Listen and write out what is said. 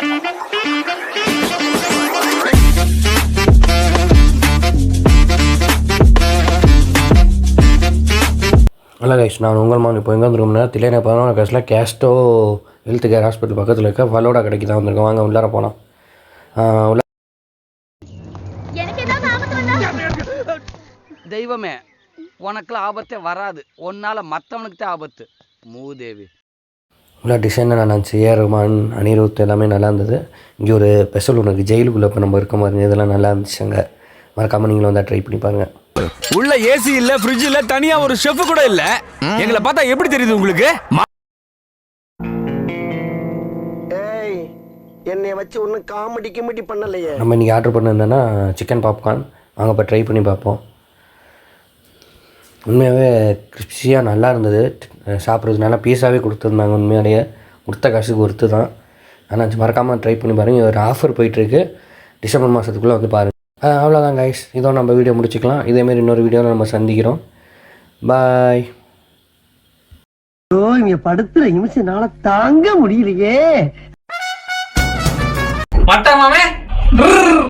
Hello guys, நான் உங்கள் மான். இப்போ எங்கே வந்துருக்கோம்னா தில்லையனை 11 கிளாஸில் கேஸ்டோ ஹெல்த் கேர் ஹாஸ்பிட்டல் பக்கத்தில் இருக்க ஃபலோடா கடைக்கு தான் வந்திருக்கோம். வாங்க உள்ளார போகலாம். தெய்வமே, உனக்குலாம் ஆபத்தே வராது, ஒன்னால மற்றவனுக்கு தான் ஆபத்து. மூதேவி உள்ள டிசைனாக நல்லா இருந்துச்சு. ஏஆர் ரஹ்மான், அனிருத் எல்லாமே நல்லா இருந்தது. இங்கே ஒரு ஸ்பெஷல் ஒன்று இருக்குது, ஜெயிலுக்குள்ளே இப்போ நம்ம இருக்க மாதிரி. இதெல்லாம் நல்லா இருந்துச்சுங்க. மறக்காமல் நீங்களும் வந்தால் ட்ரை பண்ணி பாருங்கள். உள்ள ஏசி இல்ல, ஃப்ரிட்ஜ் இல்ல, தனியா ஒரு ஷெஃப் கூட இல்ல. எங்களை பார்த்தா எப்படி தெரியுது உங்களுக்கு? ஏய், என்னைய வச்சு ஒன்றும் காமெடி பண்ணலையே. நம்ம இன்றைக்கி ஆர்டர் பண்ணியிருந்தோன்னா சிக்கன் பாப்கார்ன். வாங்க இப்போ ட்ரை பண்ணி பார்ப்போம். உண்மையாகவே கிறிஸ்பியாக நல்லா இருந்தது. சாப்பிட்றது நல்லா பீஸாகவே கொடுத்துருந்தாங்க. உண்மையாலேயே கொடுத்த காசுக்கு ஒர்த்து தான். ஆனால் மறக்காமல் ட்ரை பண்ணி பாருங்கள். ஒரு ஆஃபர் போயிட்டுருக்கு, டிசம்பர் மாதத்துக்குள்ளே வந்து பாருங்கள். அவ்வளோதான் கைஸ், இதோ நம்ம வீடியோ முடிச்சுக்கலாம். இதேமாரி இன்னொரு வீடியோவில் நம்ம சந்திக்கிறோம். பாய். இங்க படுத்துற நிமிஷம் தாங்க முடியலையே.